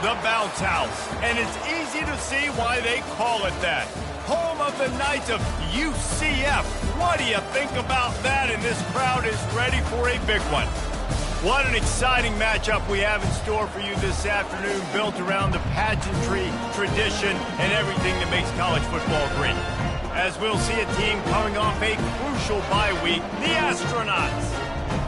The bounce house, and it's easy to see why they call it that. Home of the Knights of UCF. What do you think about that? And this crowd is ready for a big one. What an exciting matchup we have in store for you this afternoon, built around the pageantry, tradition, and everything that makes college football great. As we'll see a team coming off a crucial bye week, the Astronauts,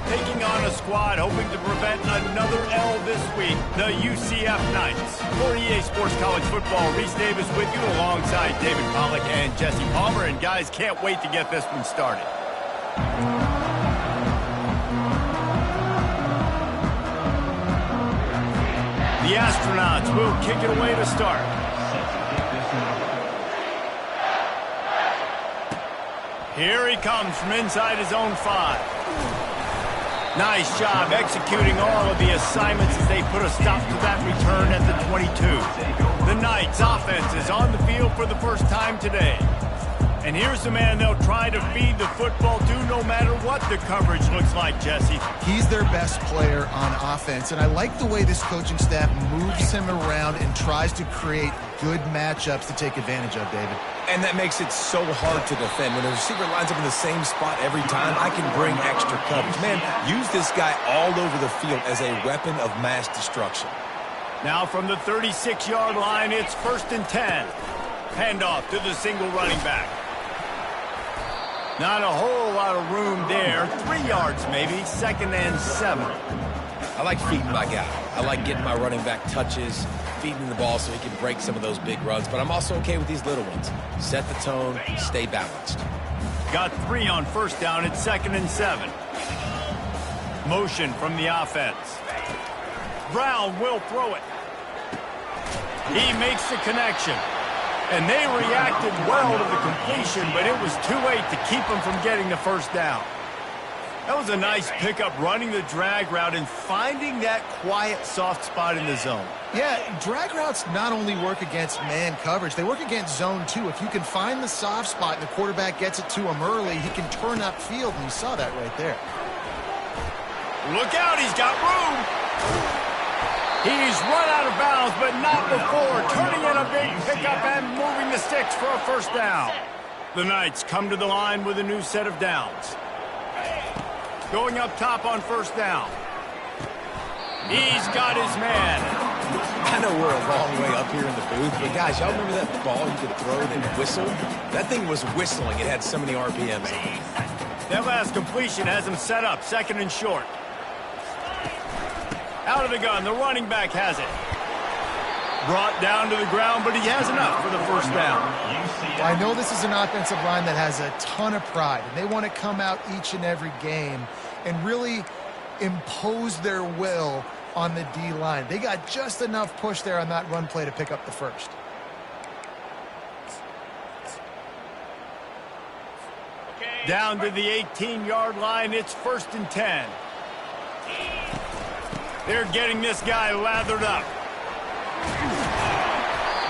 taking on a squad hoping to prevent another L this week, the UCF Knights. For EA Sports College Football, Reese Davis with you alongside David Pollack and Jesse Palmer. And guys, can't wait to get this one started. The Astronauts will kick it away to start. Here he comes from inside his own 5. Nice job executing all of the assignments as they put a stop to that return at the 22. The Knights offense is on the field for the first time today. And here's the man they'll try to feed the football to no matter what the coverage looks like, Jesse. He's their best player on offense, and I like the way this coaching staff moves him around and tries to create good matchups to take advantage of, David. And that makes it so hard to defend. When a receiver lines up in the same spot every time, I can bring extra coverage. Man, use this guy all over the field as a weapon of mass destruction. Now from the 36-yard line, it's 1st and 10. Handoff to the single running back. Not a whole lot of room there. 3 yards maybe. 2nd and 7. I like feeding my guy. I like getting my running back touches, feeding the ball so he can break some of those big runs. But I'm also okay with these little ones. Set the tone, stay balanced. Got 3 on 1st down. It's 2nd and 7. Motion from the offense. Brown will throw it. He makes the connection. And they reacted well to the completion, but it was too late to keep them from getting the 1st down. That was a nice pickup, running the drag route and finding that quiet, soft spot in the zone. Yeah, drag routes not only work against man coverage, they work against zone too. If you can find the soft spot and the quarterback gets it to him early, he can turn upfield, and you saw that right there. Look out, he's got room. He's run out of bounds, but not before turning in a big pickup and moving the sticks for a 1st down. The Knights come to the line with a new set of downs. Going up top on 1st down. He's got his man. I know we're a long way up here in the booth, but guys, y'all remember that ball you could throw that whistled? That thing was whistling. It had so many RPMs on it. That last completion has him set up, 2nd and short. Out of the gun, the running back has it. Brought down to the ground, but he has enough for the 1st down. I know this is an offensive line that has a ton of pride, and they want to come out each and every game and really impose their will on the D-line. They got just enough push there on that run play to pick up the 1st. Down to the 18-yard line, it's 1st and 10. They're getting this guy lathered up.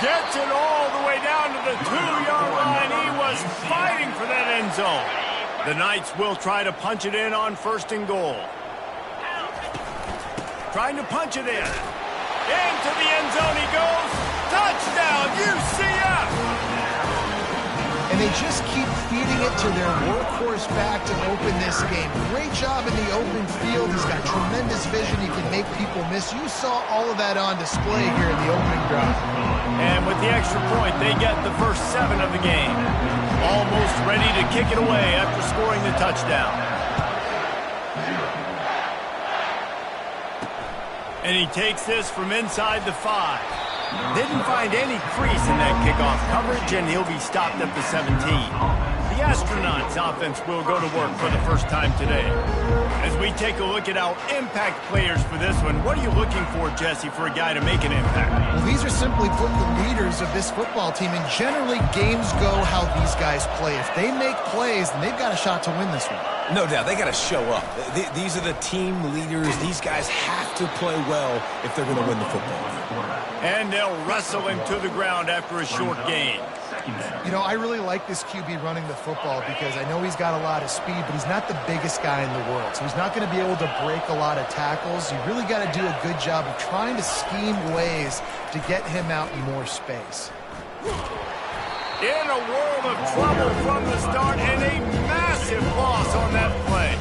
Gets it all the way down to the 2-yard line. He was fighting for that end zone. The Knights will try to punch it in on 1st and goal. Trying to punch it in. Into the end zone he goes. Touchdown, UCF! And they just keep feeding it to their workhorse back to open this game. Great job in the open field. He's got tremendous vision. He can make people miss. You saw all of that on display here in the opening drive. And with the extra point, they get the first 7 of the game. Almost ready to kick it away after scoring the touchdown. And he takes this from inside the 5. Didn't find any crease in that kickoff coverage, and he'll be stopped at the 17. The Astronauts offense will go to work for the first time today. As we take a look at our impact players for this one, what are you looking for, Jesse, for a guy to make an impact? Well, these are simply put the leaders of this football team, and generally games go how these guys play. If they make plays, then they've got a shot to win this one. No doubt, they got to show up. These are the team leaders. These guys have to play well if they're going to win the football. And they'll wrestle him to the ground after a short gain. You know, I really like this QB running the football because I know he's got a lot of speed, but he's not the biggest guy in the world. So he's not going to be able to break a lot of tackles. You really got to do a good job of trying to scheme ways to get him out in more space. In a world of trouble from the start and a massive loss on that play.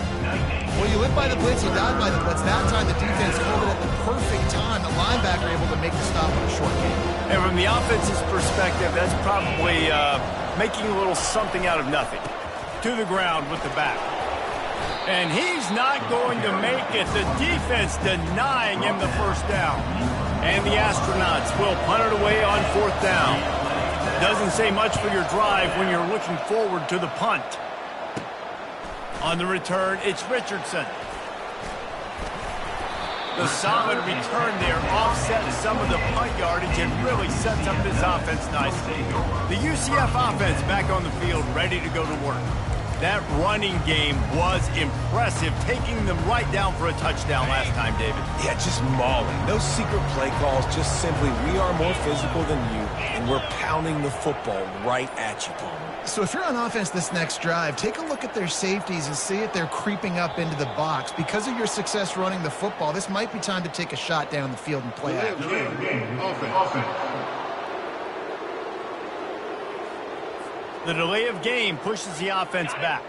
Well, you live by the blitz, you die by the blitz. That time the defense called it at the perfect time. The linebacker able to make the stop on a short game. And from the offense's perspective, that's probably making a little something out of nothing. To the ground with the back. And he's not going to make it. The defense denying him the first down. And the Astronauts will punt it away on fourth down. Doesn't say much for your drive when you're looking forward to the punt. On the return, it's Richardson. The solid return there offsets some of the punt yardage and really sets up this offense nicely. The UCF offense back on the field, ready to go to work. That running game was impressive, taking them right down for a touchdown last time, David. Yeah, just mauling. No secret play calls, just simply we are more physical than you, and we're pounding the football right at you, Palmer. So if you're on offense this next drive, take a look at their safeties and see if they're creeping up into the box. Because of your success running the football, this might be time to take a shot down the field and play action. The delay of game pushes the offense back.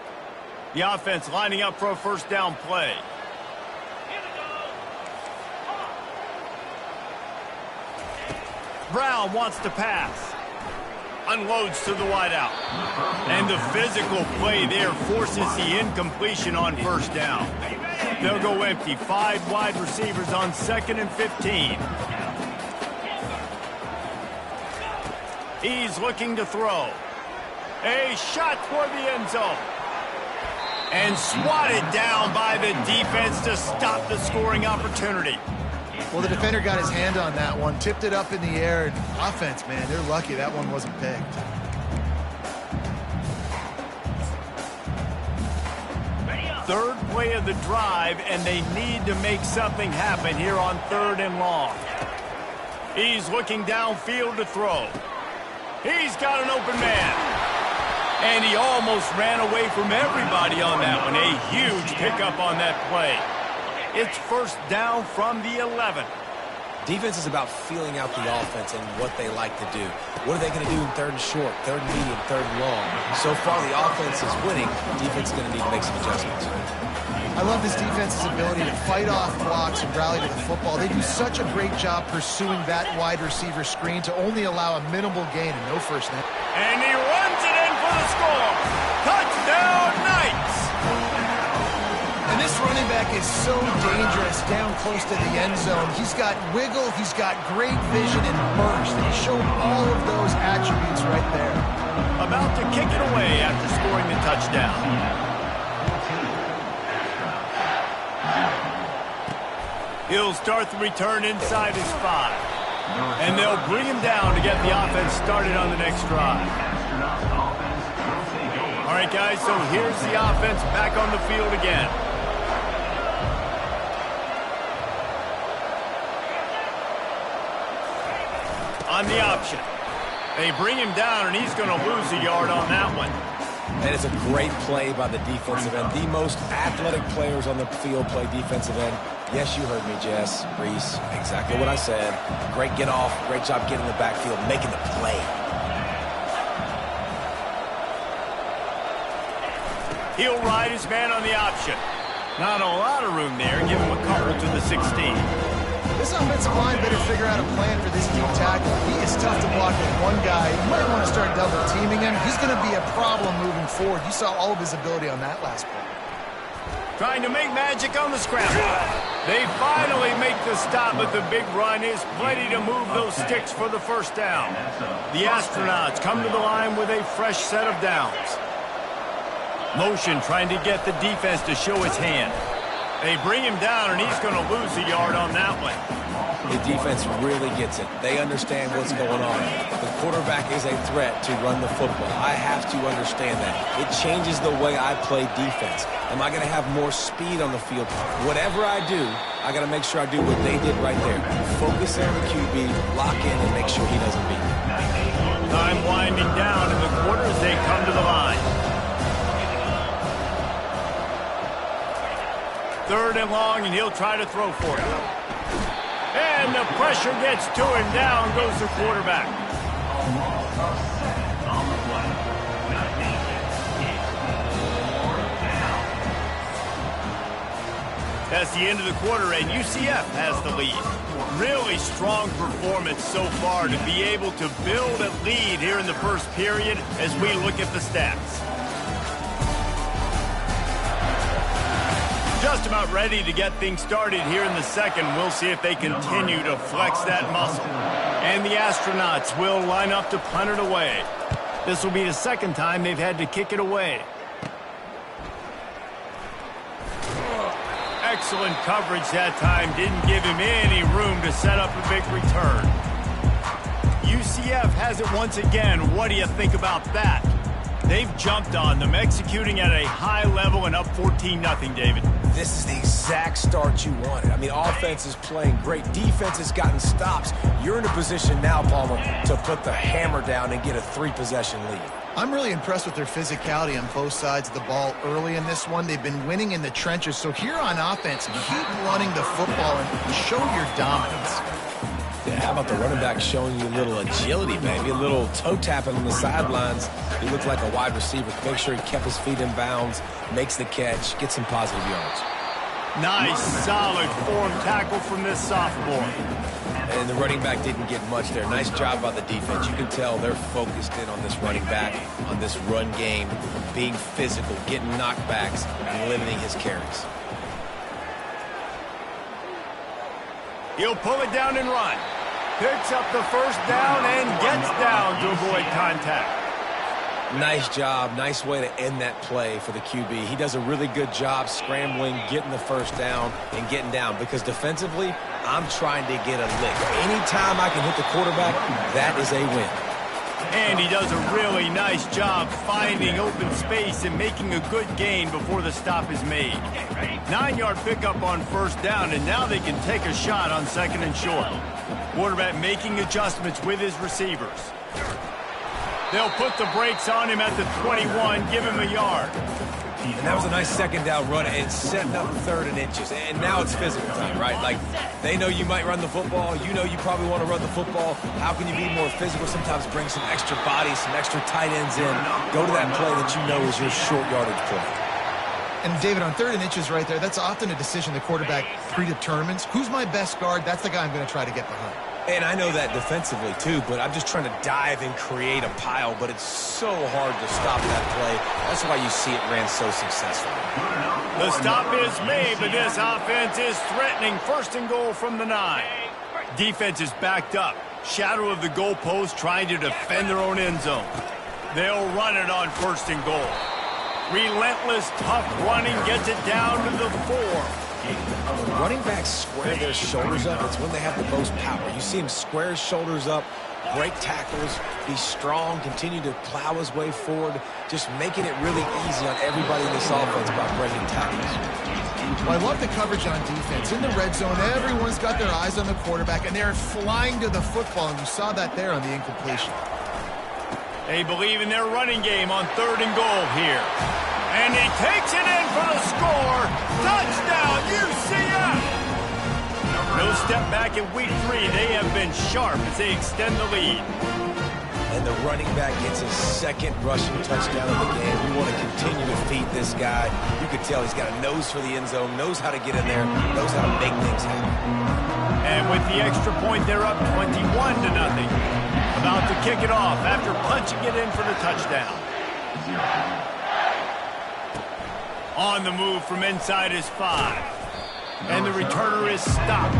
The offense lining up for a first down play. Brown wants to pass. Unloads to the wideout. And the physical play there forces the incompletion on first down. They'll go empty. 5 wide receivers on 2nd and 15. He's looking to throw. A shot toward the end zone. And swatted down by the defense to stop the scoring opportunity. Well, the defender got his hand on that one, tipped it up in the air. And offense, man, they're lucky that one wasn't picked. Third play of the drive, and they need to make something happen here on 3rd and long. He's looking downfield to throw. He's got an open man. And he almost ran away from everybody on that one. A huge pickup on that play. It's first down from the 11. Defense is about feeling out the offense and what they like to do. What are they going to do in 3rd and short, 3rd and medium, 3rd and long? So far, the offense is winning. Defense is going to need to make some adjustments. I love this defense's ability to fight off blocks and rally to the football. They do such a great job pursuing that wide receiver screen to only allow a minimal gain and no first down. And he runs it in for the score. Touchdown, Knights! And this running back is so dangerous down close to the end zone. He's got wiggle, he's got great vision and burst, and he showed all of those attributes right there. About to kick it away after scoring the touchdown. He'll start the return inside his 5. And they'll bring him down to get the offense started on the next drive. All right, guys, so here's the offense back on the field again. On the option. They bring him down, and he's going to lose a yard on that one. And it's a great play by the defensive end. The most athletic players on the field play defensive end. Yes, you heard me, Jess, Reese. Exactly what I said. Great get off. Great job getting in the backfield, making the play. He'll ride his man on the option. Not a lot of room there. Give him a couple to the 16. This offensive line better figure out a plan for this deep tackle. He is tough to block with one guy. You might want to start double teaming him. He's going to be a problem moving forward. You saw all of his ability on that last play. Trying to make magic on the scramble. They finally make the stop, but the big run is plenty to move those sticks for the first down. The Astronauts come to the line with a fresh set of downs. Motion trying to get the defense to show his hand. They bring him down, and he's going to lose a yard on that one. The defense really gets it. They understand what's going on. The quarterback is a threat to run the football. I have to understand that. It changes the way I play defense. Am I going to have more speed on the field? Whatever I do, I got to make sure I do what they did right there. Focus on the QB, lock in, and make sure he doesn't beat me. Time winding down in the quarter as they come to the line. 3rd and long, and he'll try to throw for it. And the pressure gets to him. Down goes the quarterback. That's the end of the quarter, and UCF has the lead. Really strong performance so far to be able to build a lead here in the first period as we look at the stats. Just about ready to get things started here in the second. We'll see if they continue to flex that muscle. And the Astronauts will line up to punt it away. This will be the second time they've had to kick it away. Excellent coverage that time. Didn't give him any room to set up a big return. UCF has it once again. What do you think about that? They've jumped on them, executing at a high level and up 14-0, David. This is the exact start you wanted. I mean, offense is playing great. Defense has gotten stops. You're in a position now, Palmer, to put the hammer down and get a 3-possession lead. I'm really impressed with their physicality on both sides of the ball early in this one. They've been winning in the trenches. So here on offense, keep running the football and show your dominance. Yeah, how about the running back showing you a little agility, maybe a little toe tapping on the sidelines. He looked like a wide receiver. Make sure he kept his feet in bounds, makes the catch, gets some positive yards. Nice, solid form tackle from this sophomore. And the running back didn't get much there. Nice job by the defense. You can tell they're focused in on this running back, on this run game, being physical, getting knockbacks, and limiting his carries. He'll pull it down and run. Picks up the first down and gets down to avoid contact. Nice job. Nice way to end that play for the QB. He does a really good job scrambling, getting the first down, and getting down. Because defensively, I'm trying to get a lick. Anytime I can hit the quarterback, that is a win. And he does a really nice job finding open space and making a good gain before the stop is made. 9-yard pickup on first down, and now they can take a shot on 2nd and short. Quarterback making adjustments with his receivers. They'll put the brakes on him at the 21, give him a yard. And that was a nice 2nd down run and setting up 3rd and inches. And now it's physical time, right? Like, they know you might run the football. You know you probably want to run the football. How can you be more physical? Sometimes bring some extra bodies, some extra tight ends in. Go to that play that you know is your short yardage play. And, David, on 3rd and inches right there, that's often a decision the quarterback predetermines. Who's my best guard? That's the guy I'm going to try to get behind. And I know that defensively, too, but I'm just trying to dive and create a pile, but it's so hard to stop that play. That's why you see it ran so successfully. The stop is made, but this offense is threatening 1st and goal from the 9. Defense is backed up. Shadow of the goalpost trying to defend their own end zone. They'll run it on 1st and goal. Relentless, tough running gets it down to the 4. When running backs square their shoulders up, it's when they have the most power. You see him square his shoulders up, break tackles, be strong, continue to plow his way forward, just making it really easy on everybody in this offense by breaking tackles. Well, I love the coverage on defense. In the red zone, everyone's got their eyes on the quarterback, and they're flying to the football, and you saw that there on the incompletion. They believe in their running game on 3rd and goal here. And he takes it in for the score. Touchdown, UCF! No step back in week 3. They have been sharp as they extend the lead. And the running back gets his 2nd rushing touchdown of the game. We want to continue to feed this guy. You can tell he's got a nose for the end zone, knows how to get in there, knows how to make things happen. And with the extra point, they're up 21-0. About to kick it off after punching it in for the touchdown. On the move from inside his 5. And the returner is stopped.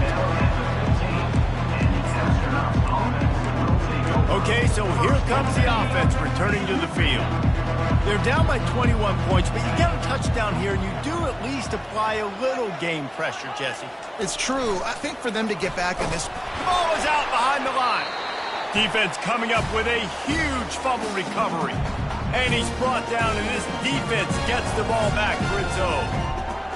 Okay, so here comes the offense returning to the field. They're down by 21 points, but you get a touchdown here, and you do at least apply a little game pressure, Jesse. It's true. I think for them to get back in this... The ball is out behind the line. Defense coming up with a huge fumble recovery. And he's brought down, and this defense gets the ball back for its own.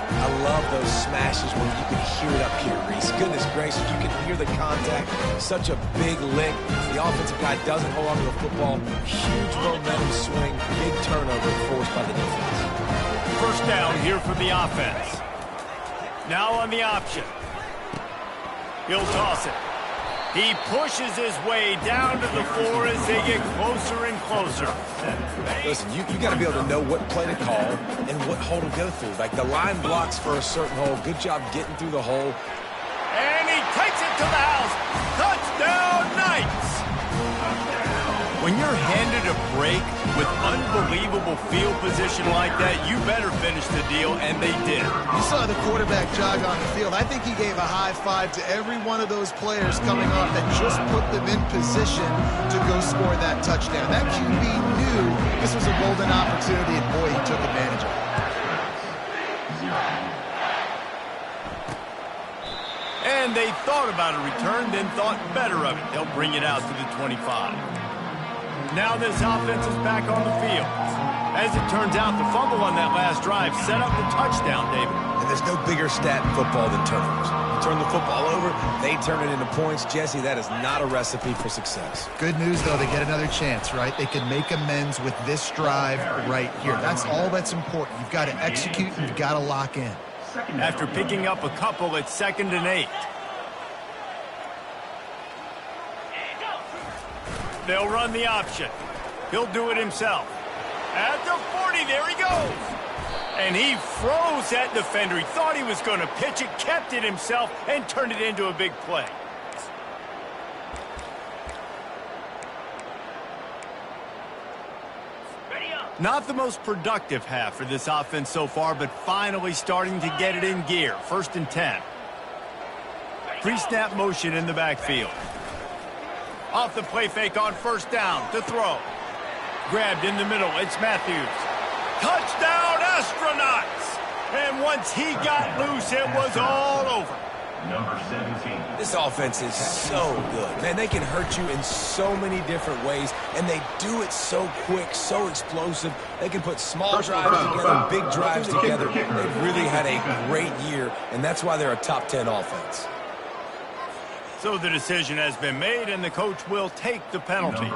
I love those smashes where you can hear it up here, Reese. Goodness gracious, you can hear the contact. Such a big lick. The offensive guy doesn't hold on to the football. Huge momentum swing. Big turnover forced by the defense. First down here for the offense. Now on the option. He'll toss it. He pushes his way down to the floor as they get closer and closer. Listen, you got to be able to know what play to call and what hole to go through. Like the line blocks for a certain hole. Good job getting through the hole. And he takes it to the house. Touchdown, Knights! When you're handed a break with unbelievable field position like that, you better finish the deal, and they did. You saw the quarterback jog on the field. I think he gave a high five to every one of those players coming off that just put them in position to go score that touchdown. That QB knew this was a golden opportunity, and boy, he took advantage of it. And they thought about a return, then thought better of it. They'll bring it out to the 25. Now this offense is back on the field. As it turns out, the fumble on that last drive set up the touchdown, David. And there's no bigger stat in football than turnovers. You turn the football over, they turn it into points. Jesse, that is not a recipe for success. Good news, though, they get another chance, right? They can make amends with this drive right here. That's all that's important. You've got to execute, and you've got to lock in. After picking up a couple, it's 2nd and 8. They'll run the option. He'll do it himself. At the 40, there he goes. And he froze that defender. He thought he was going to pitch it, kept it himself, and turned it into a big play. Not the most productive half for this offense so far, but finally starting to get it in gear. 1st and 10. Pre-snap motion in the backfield. Off the play fake on 1st down to throw. Grabbed in the middle, it's Matthews. Touchdown, Astronauts! And once he got loose, it was all over. Number 17. This offense is so good. Man, they can hurt you in so many different ways, and they do it so quick, so explosive. They can put small drives together, big drives together. They've really had a great year, and that's why they're a top 10 offense. So the decision has been made, and the coach will take the penalty.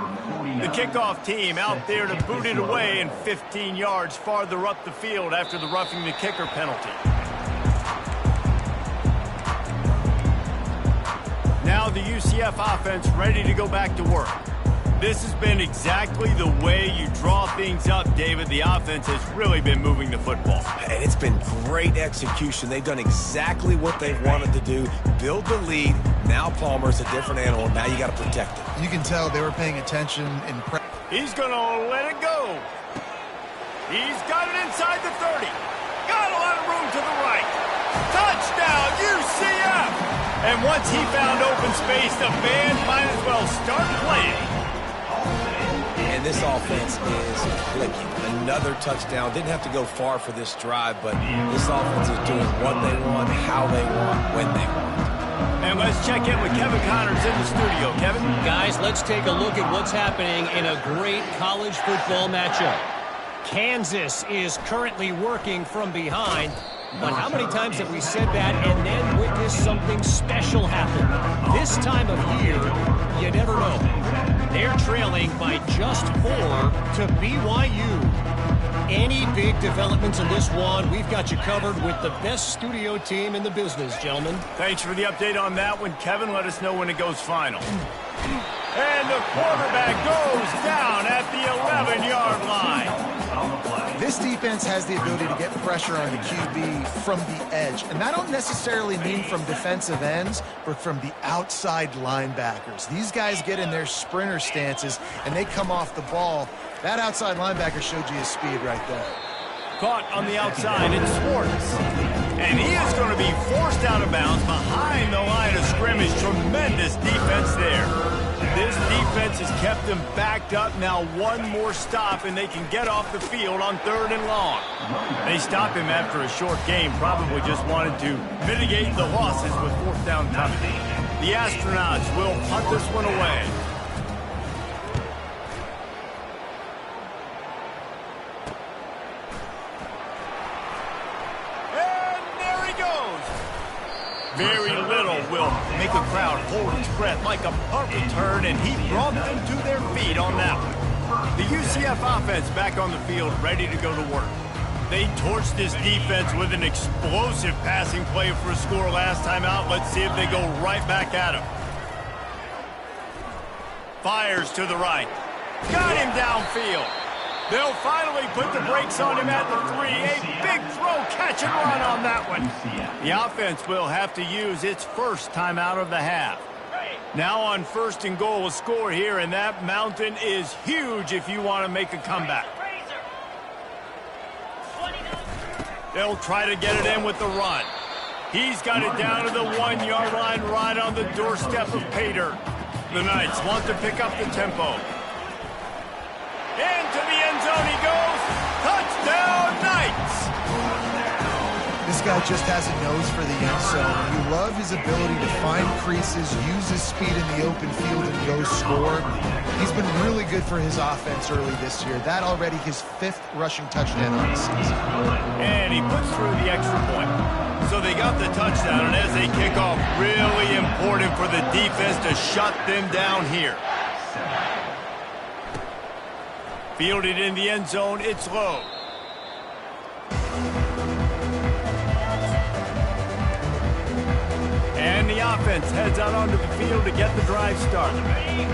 The kickoff team out there to boot it away and 15 yards farther up the field after the roughing the kicker penalty. Now the UCF offense ready to go back to work. This has been exactly the way you draw things up, David. The offense has really been moving the football. And it's been great execution. They've done exactly what they've wanted to do. Build the lead. Now Palmer's a different animal. Now you got to protect it. You can tell they were paying attention in practice. He's going to let it go. He's got it inside the 30. Got a lot of room to the right. Touchdown, UCF! And once he found open space, the band might as well start playing. And this offense is clicking. Another touchdown. Didn't have to go far for this drive, but this offense is doing what they want, how they want, when they want. And let's check in with Kevin Connors in the studio. Kevin? Guys, let's take a look at what's happening in a great college football matchup. Kansas is currently working from behind. But how many times have we said that and then witnessed something special happen? This time of year, you never know. They're trailing by just 4 to BYU. Any big developments in this one, we've got you covered with the best studio team in the business, gentlemen. Thanks for the update on that one, Kevin. Let us know when it goes final. And the quarterback goes down at the 11-yard line. This defense has the ability to get pressure on the QB from the edge. And I don't necessarily mean from defensive ends, but from the outside linebackers. These guys get in their sprinter stances, and they come off the ball. That outside linebacker showed you his speed right there. Caught on the outside, it's Swartz. And he is going to be forced out of bounds behind the line of scrimmage. Tremendous defense there. This defense has kept them backed up. Now one more stop, and they can get off the field on 3rd and long. They stopped him after a short game, probably just wanted to mitigate the losses with 4th down coming. The Astronauts will punt this one away. Very little will make a crowd hold its breath like a punt return, and he brought them to their feet on that one. The UCF offense back on the field, ready to go to work. They torched this defense with an explosive passing play for a score last time out. Let's see if they go right back at him. Fires to the right. Got him downfield. They'll finally put the brakes on him at the 3. A big throw, catch and run on that one. The offense will have to use its first time out of the half. Now on 1st and goal, a score here, and that mountain is huge if you want to make a comeback. They'll try to get it in with the run. He's got it down to the 1-yard line right on the doorstep of pay dirt. The Knights want to pick up the tempo. Into the end zone he goes. Touchdown, Knights! This guy just has a nose for the end zone. You love his ability to find creases, use his speed in the open field, and go score. He's been really good for his offense early this year. That already his 5th rushing touchdown on the season. And he puts through the extra point. So they got the touchdown, and as they kick off, really important for the defense to shut them down here. Fielded in the end zone, it's low. And the offense heads out onto the field to get the drive started.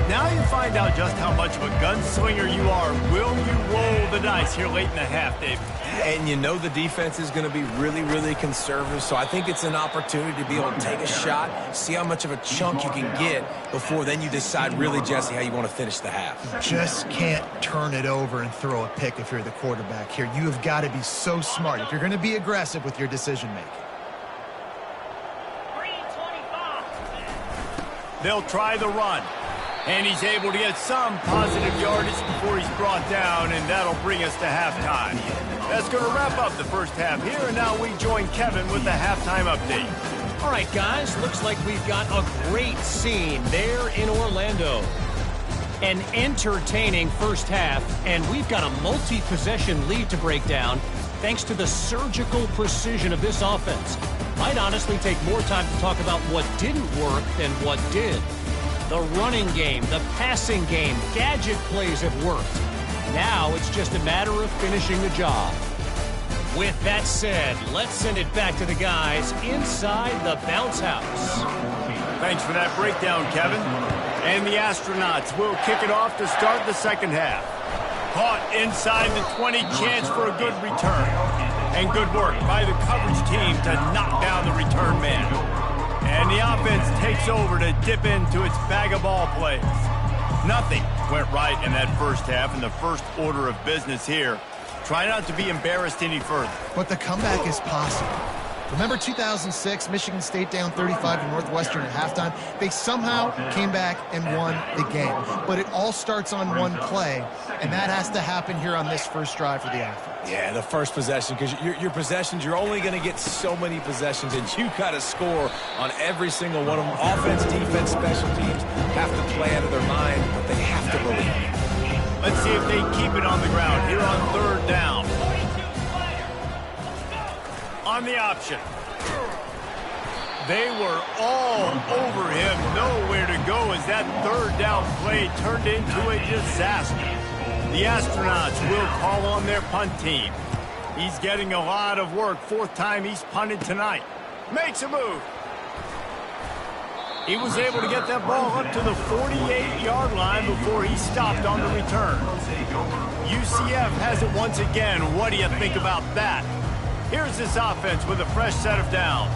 Now you find out just how much of a gunslinger you are. Will you roll the dice here late in the half, Dave? And you know the defense is going to be really, really conservative, so I think it's an opportunity to be able to take a shot, see how much of a chunk you can get before then you decide really, Jesse, how you want to finish the half. You just can't turn it over and throw a pick if you're the quarterback here. You have got to be so smart if you're going to be aggressive with your decision-making. They'll try the run. And he's able to get some positive yardage before he's brought down, and that'll bring us to halftime. That's going to wrap up the first half here, and now we join Kevin with the halftime update. All right, guys, looks like we've got a great scene there in Orlando. An entertaining first half, and we've got a multi-possession lead to break down thanks to the surgical precision of this offense. Might honestly take more time to talk about what didn't work than what did. The running game, the passing game, gadget plays have worked. Now it's just a matter of finishing the job. With that said, let's send it back to the guys inside the bounce house. Thanks for that breakdown, Kevin. And the Astronauts will kick it off to start the second half. Caught inside the 20, chance for a good return. And good work by the coverage team to knock down the return man. And the offense takes over to dip into its bag of ball plays. Nothing went right in that first half, and the first order of business here. Try not to be embarrassed any further. But the comeback is possible. Remember 2006, Michigan State down 35 to Northwestern at halftime? They somehow came back and won the game. But it all starts on one play, and that has to happen here on this first drive for the offense. Yeah, the first possession, because your possessions, you're only going to get so many possessions, and you got to score on every single one of them. Offense, defense, special teams have to play out of their mind, but they have to believe. Let's see if they keep it on the ground here on third down. On the option. They were all over him, nowhere to go as that third down play turned into a disaster. The Astronauts will call on their punt team. He's getting a lot of work. 4th time he's punted tonight. Makes a move. He was able to get that ball up to the 48-yard line before he stopped on the return. UCF has it once again. What do you think about that? Here's this offense with a fresh set of downs.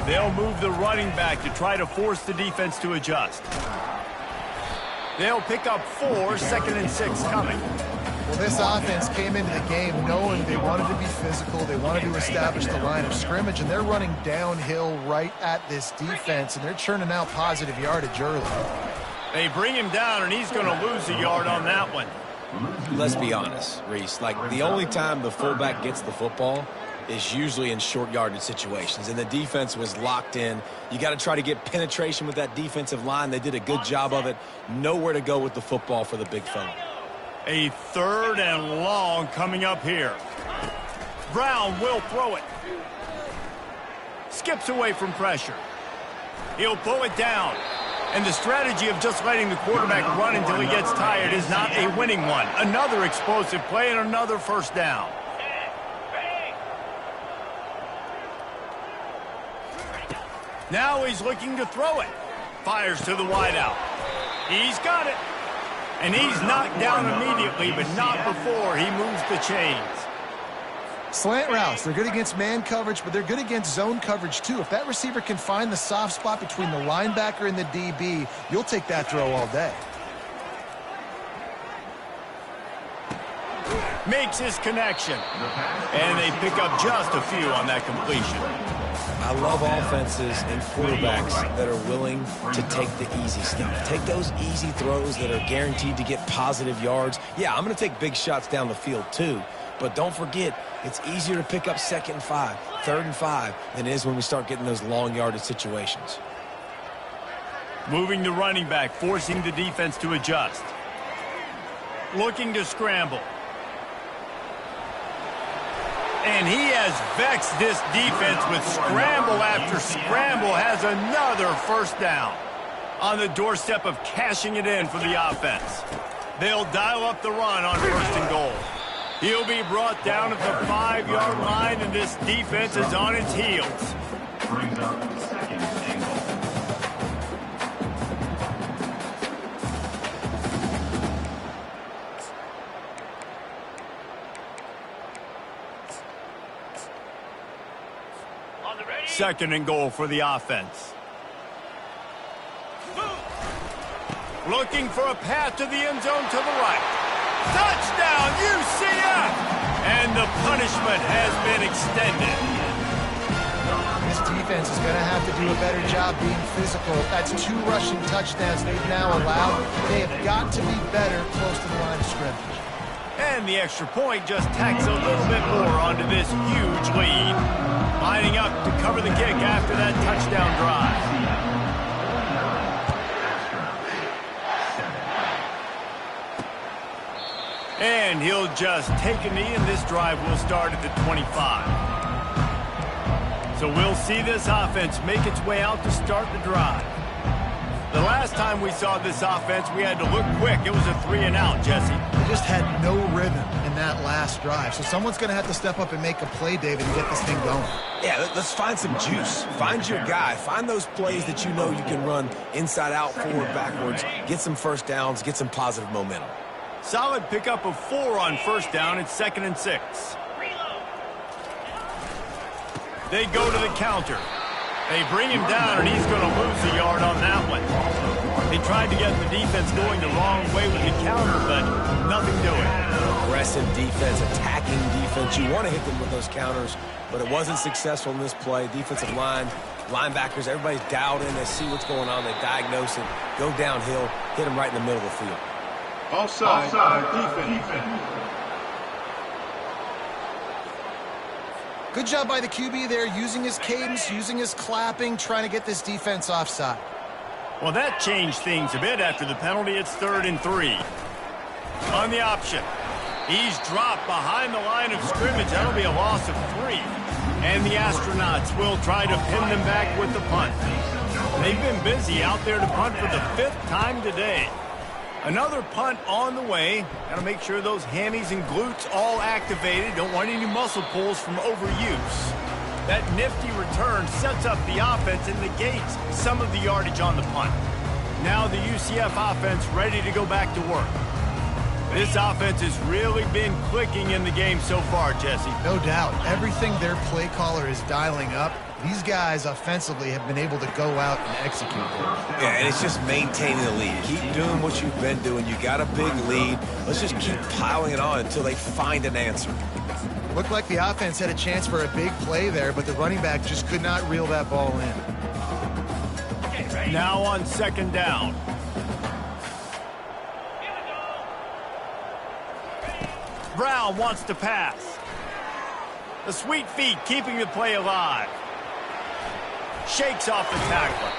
They'll move the running back to try to force the defense to adjust. They'll pick up 4, 2nd and 6 coming. Well, this offense came into the game knowing they wanted to be physical, they wanted to establish the line of scrimmage, and they're running downhill right at this defense, and they're churning out positive yardage early. They bring him down, and he's going to lose a yard on that one. Let's be honest, Reese. Like, the only time the fullback gets the football is usually in short yardage situations, and the defense was locked in. You got to try to get penetration with that defensive line. They did a good job of it. Nowhere to go with the football for the big fella. A 3rd and long coming up here. Brown will throw it. Skips away from pressure. He'll pull it down. And the strategy of just letting the quarterback run until he gets tired is not a winning one. Another explosive play and another first down. Now he's looking to throw it. Fires to the wideout. He's got it. And he's knocked down immediately, but not before he moves the chains. Slant routes, they're good against man coverage, but they're good against zone coverage too. If that receiver can find the soft spot between the linebacker and the DB, you'll take that throw all day. Makes his connection. And they pick up just a few on that completion. I love offenses and quarterbacks that are willing to take the easy stuff. Take those easy throws that are guaranteed to get positive yards. Yeah, I'm going to take big shots down the field too. But don't forget, it's easier to pick up 2nd and 5, 3rd and 5 than it is when we start getting those long yardage situations. Moving the running back, forcing the defense to adjust. Looking to scramble. And he has vexed this defense with scramble after scramble. Has another first down. On the doorstep of cashing it in for the offense. They'll dial up the run on 1st and goal. He'll be brought down at the 5-yard line, and this defense is on its heels. Brings up 2nd and goal. Second and goal for the offense. Looking for a path to the end zone to the right. Touchdown, UCF! And the punishment has been extended. This defense is going to have to do a better job being physical. That's 2 rushing touchdowns they've now allowed. They have got to be better close to the line of scrimmage. And the extra point just tacks a little bit more onto this huge lead. Lining up to cover the kick after that touchdown drive. And he'll just take a knee, and this drive will start at the 25. So we'll see this offense make its way out to start the drive. The last time we saw this offense, we had to look quick. It was a 3-and-out, Jesse. They just had no rhythm in that last drive. So someone's going to have to step up and make a play, David, and get this thing going. Yeah, let's find some juice. Find your guy. Find those plays that you know you can run inside out, forward, backwards. Get some first downs. Get some positive momentum. Solid pickup of 4 on first down. It's 2nd and 6. They go to the counter. They bring him down, and he's going to lose a yard on that one. They tried to get the defense going the wrong way with the counter, but nothing doing. Aggressive defense, attacking defense. You want to hit them with those counters, but it wasn't successful in this play. Defensive line, linebackers, everybody's dialed in. They see what's going on. They diagnose it, go downhill, hit them right in the middle of the field. Offside defense. Good job by the QB there, using his cadence, using his clapping, trying to get this defense offside. Well, that changed things a bit after the penalty. It's 3rd and 3. On the option. He's dropped behind the line of scrimmage. That'll be a loss of 3. And the Astronauts will try to pin them back with the punt. They've been busy out there to punt for the 5th time today. Another punt on the way. Got to make sure those hammies and glutes all activated. Don't want any muscle pulls from overuse. That nifty return sets up the offense and negates some of the yardage on the punt. Now the UCF offense ready to go back to work. This offense has really been clicking in the game so far, Jesse. No doubt. Everything their play caller is dialing up, these guys offensively have been able to go out and execute. Yeah, and it's just maintaining the lead. Keep doing what you've been doing. You got a big lead. Let's just keep piling it on until they find an answer. Looked like the offense had a chance for a big play there, but the running back just could not reel that ball in. Now on 2nd down. Brown wants to pass. The sweet feet keeping the play alive. Shakes off the tackler.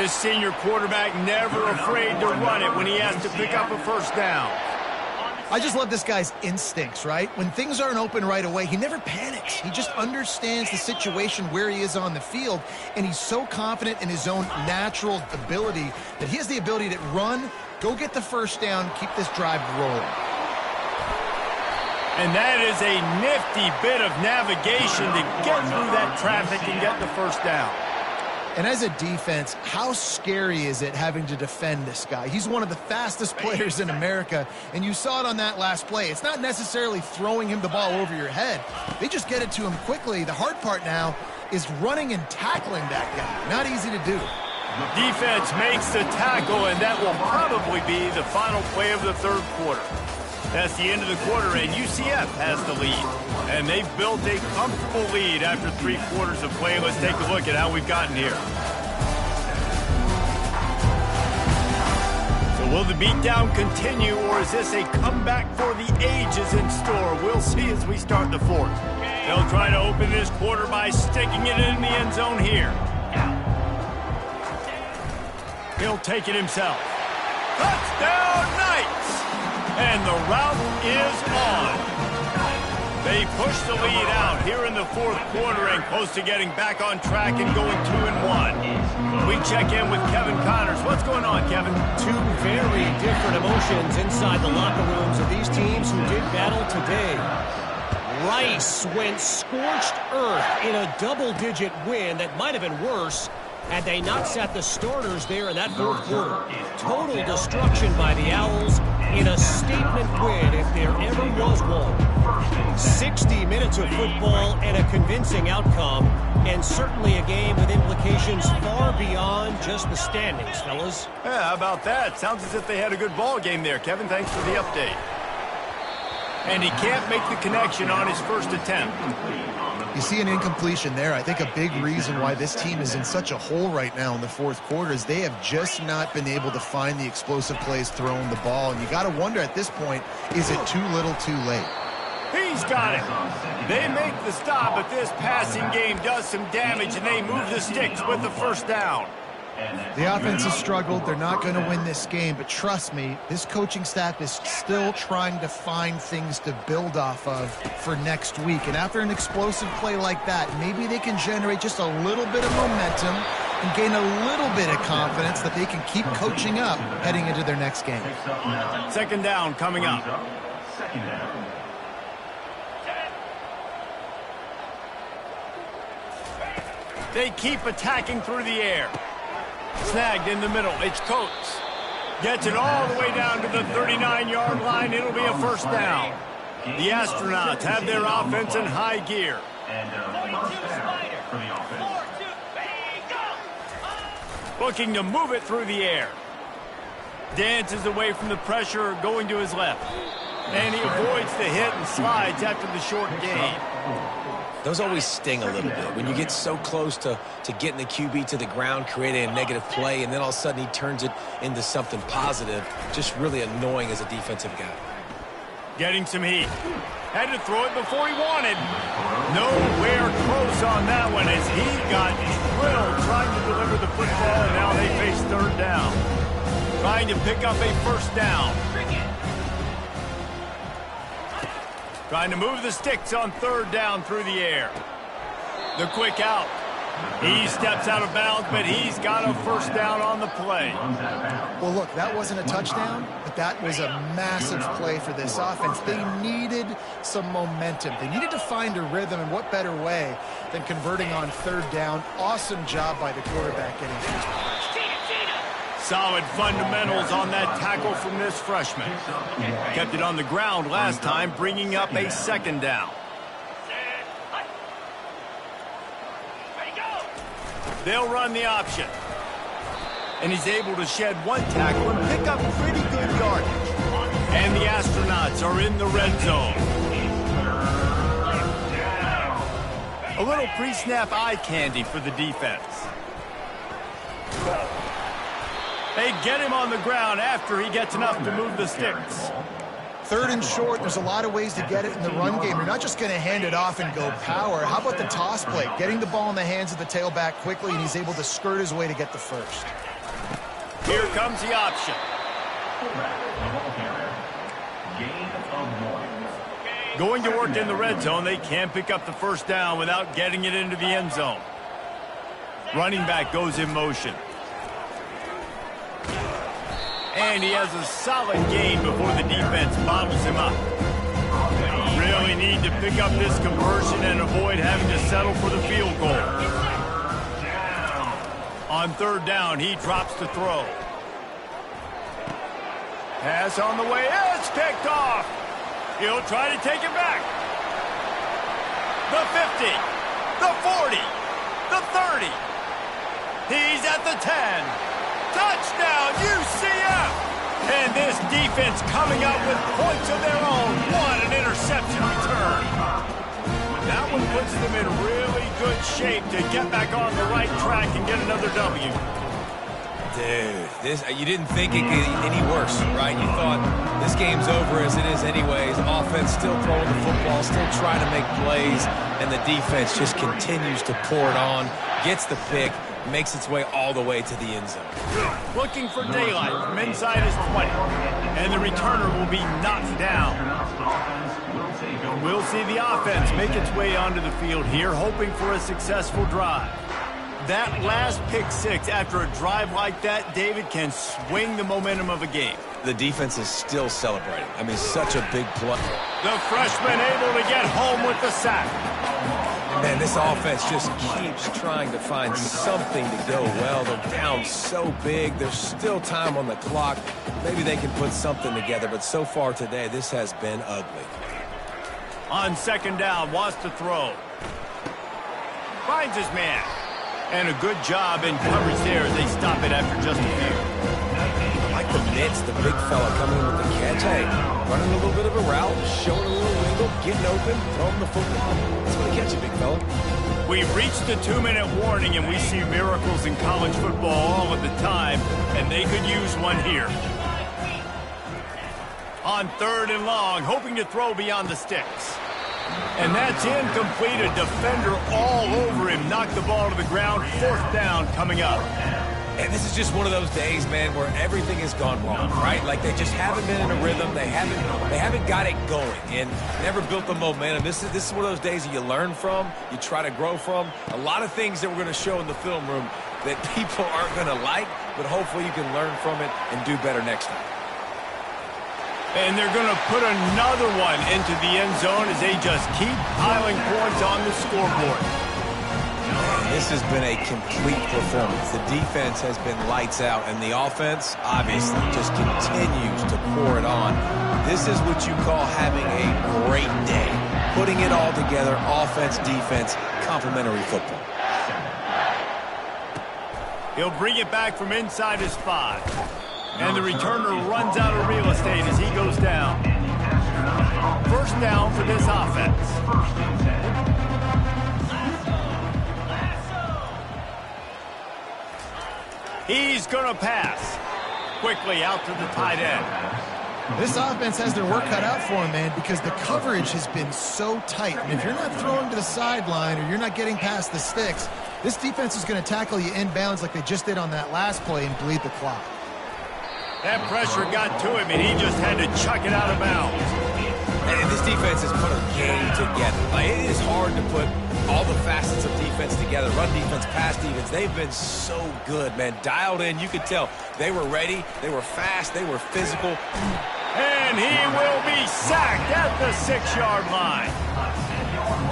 This senior quarterback never afraid to run it when he has to pick up a first down. I just love this guy's instincts, right? When things aren't open right away, he never panics. He just understands the situation where he is on the field, and he's so confident in his own natural ability that he has the ability to run, go get the first down, keep this drive rolling. And that is a nifty bit of navigation to get through that traffic and get the first down. And as a defense, how scary is it having to defend this guy? He's one of the fastest players in America, and you saw it on that last play. It's not necessarily throwing him the ball over your head. They just get it to him quickly. The hard part now is running and tackling that guy. Not easy to do. Defense makes the tackle, and that will probably be the final play of the third quarter. That's the end of the quarter, and UCF has the lead. And they've built a comfortable lead after 3 quarters of play. Let's take a look at how we've gotten here. So will the beatdown continue, or is this a comeback for the ages in store? We'll see as we start the fourth. They'll try to open this quarter by sticking it in the end zone here. He'll take it himself. Touchdown, Knights! And the route is on. They push the lead out here in the fourth quarter and close to getting back on track and going 2-1. We check in with Kevin Connors. What's going on, Kevin? Two very different emotions inside the locker rooms of these teams who did battle today. Rice went scorched earth in a double-digit win that might have been worse had they not sat the starters there in that fourth quarter. Total destruction by the Owls in a statement win if there ever was one. 60 minutes of football and a convincing outcome, and certainly a game with implications far beyond just the standings, fellas. Yeah, how about that? Sounds as if they had a good ball game there. Kevin, thanks for the update. And he can't make the connection on his first attempt. You see an incompletion there. I think a big reason why this team is in such a hole right now in the fourth quarter is they have just not been able to find the explosive plays throwing the ball. And you got to wonder at this point, is it too little too late? He's got it. They make the stop, but this passing game does some damage, and they move the sticks with the first down. The offense has struggled. They're not going to win this game, but trust me, this coaching staff is still trying to find things to build off of for next week. And after an explosive play like that, maybe they can generate just a little bit of momentum and gain a little bit of confidence that they can keep coaching up heading into their next game. Second down coming up. They keep attacking through the air. Snagged in the middle. It's Coates. Gets it all the way down to the 39-yard line. It'll be a first down. The Astronauts have their offense in high gear. Looking to move it through the air. Dances away from the pressure, going to his left. And he avoids the hit and slides after the short gain. Those always sting a little bit when you get so close to getting the QB to the ground, creating a negative play, and then all of a sudden he turns it into something positive. Just really annoying as a defensive guy. Getting some heat. Had to throw it before he wanted. Nowhere close on that one as he got drilled trying to deliver the football, and now they face third down. Trying to pick up a first down. Trying to move the sticks on third down through the air. The quick out. He steps out of bounds, but he's got a first down on the play. Well, look, that wasn't a touchdown, but that was a massive play for this offense. They needed some momentum. They needed to find a rhythm, and what better way than converting on third down. Awesome job by the quarterback getting through his progression. Solid fundamentals on that tackle from this freshman. Kept it on the ground last time, bringing up a second down. They'll run the option. And he's able to shed one tackle and pick up pretty good yardage. And the Astronauts are in the red zone. A little pre-snap eye candy for the defense. They get him on the ground after he gets enough to move the sticks. 3rd and short, there's a lot of ways to get it in the run game. You're not just going to hand it off and go power. How about the toss play? Getting the ball in the hands of the tailback quickly, and he's able to skirt his way to get the first. Here comes the option. Going to work in the red zone, they can't pick up the first down without getting it into the end zone. Running back goes in motion. And he has a solid gain before the defense bottles him up. Really need to pick up this conversion and avoid having to settle for the field goal. On 3rd down, he drops to throw. Pass on the way. It's picked off. He'll try to take it back. The 50, the 40, the 30. He's at the 10. Touchdown, UCF! And this defense coming up with points of their own. What an interception return. That one puts them in really good shape to get back on the right track and get another W. Dude, you didn't think it could get any worse, right? You thought this game's over as it is anyways. Offense still throwing the football, still trying to make plays, and the defense just continues to pour it on, gets the pick, makes its way all the way to the end zone. Looking for daylight from inside his 20, and the returner will be knocked down. We'll see the offense make its way onto the field here, hoping for a successful drive. That last pick six after a drive like that, David, can swing the momentum of a game. The defense is still celebrating. I mean, such a big play. The freshman able to get home with the sack. Man, this offense just keeps trying to find something to go well. They're down so big. There's still time on the clock. Maybe they can put something together, but so far today, this has been ugly. On 2nd down, wants to throw. Finds his man. And a good job in coverage there as they stop it after just a few. I like the mitts, the big fella coming in with the catch. Hey, running a little bit of a route, showing a little wiggle, getting open, throwing the football. That's what catch you, big fella. We've reached the 2-minute warning, and we see miracles in college football all of the time, and they could use one here. On 3rd and long, hoping to throw beyond the sticks. And that's incomplete. A defender all over him. Knocked the ball to the ground. 4th down coming up. And this is just one of those days, man, where everything has gone wrong, right? Like they just haven't been in a rhythm. They haven't got it going and never built the momentum. This is one of those days that you learn from, you try to grow from. A lot of things that we're going to show in the film room that people aren't going to like, but hopefully you can learn from it and do better next time. And they're going to put another one into the end zone as they just keep piling points on the scoreboard. This has been a complete performance. The defense has been lights out, and the offense, obviously, just continues to pour it on. This is what you call having a great day. Putting it all together, offense, defense, complementary football. He'll bring it back from inside his 5. And the returner runs out of real estate as he goes down. 1st down for this offense. He's going to pass. Quickly out to the tight end. This offense has their work cut out for them, man, because the coverage has been so tight. And if you're not throwing to the sideline or you're not getting past the sticks, this defense is going to tackle you inbounds like they just did on that last play and bleed the clock. That pressure got to him, and he just had to chuck it out of bounds. And this defense has put a game together. Like, it is hard to put all the facets of defense together. Run defense, pass defense. They've been so good, man. Dialed in. You could tell they were ready. They were fast. They were physical. And he will be sacked at the 6-yard line.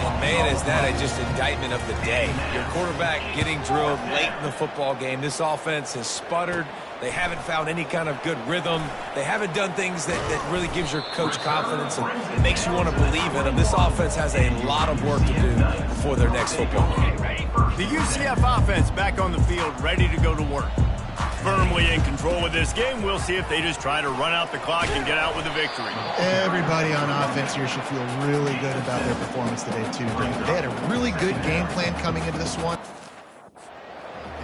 And man, is that just indictment of the day. Your quarterback getting drilled late in the football game. This offense has sputtered. They haven't found any kind of good rhythm. They haven't done things that really gives your coach confidence and makes you want to believe in them. This offense has a lot of work to do before their next football game. The UCF offense back on the field, ready to go to work. Firmly in control of this game. We'll see if they just try to run out the clock and get out with a victory. Everybody on offense here should feel really good about their performance today, too. They had a really good game plan coming into this one.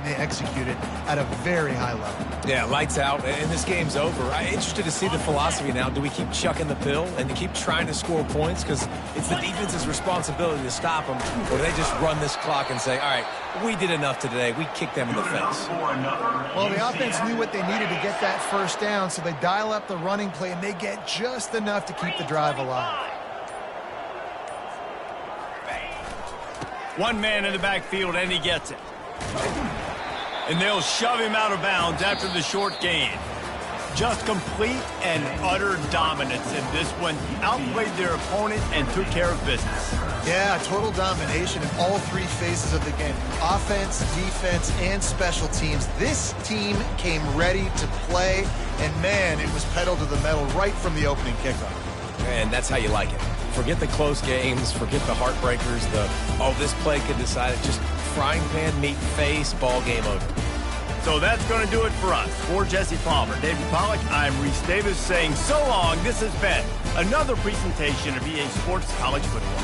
and they execute it at a very high level. Yeah, lights out, and this game's over. I'm interested to see the philosophy now. Do we keep chucking the pill and keep trying to score points because it's the defense's responsibility to stop them, or do they just run this clock and say, all right, we did enough today, we kicked them in the face? Well, the offense knew what they needed to get that first down, so they dial up the running play, and they get just enough to keep the drive alive. One man in the backfield, and he gets it. And they'll shove him out of bounds after the short gain. Just complete and utter dominance in this one. Outplayed their opponent and took care of business. Yeah, total domination in all three phases of the game. Offense, defense, and special teams. This team came ready to play, and man, it was pedal to the metal right from the opening kickoff. And that's how you like it. Forget the close games, forget the heartbreakers, this play could decide it. Just frying pan, meat, face, ball game over. So that's going to do it for us. For Jesse Palmer, David Pollack, I'm Reese Davis saying so long. This has been another presentation of EA Sports College Football.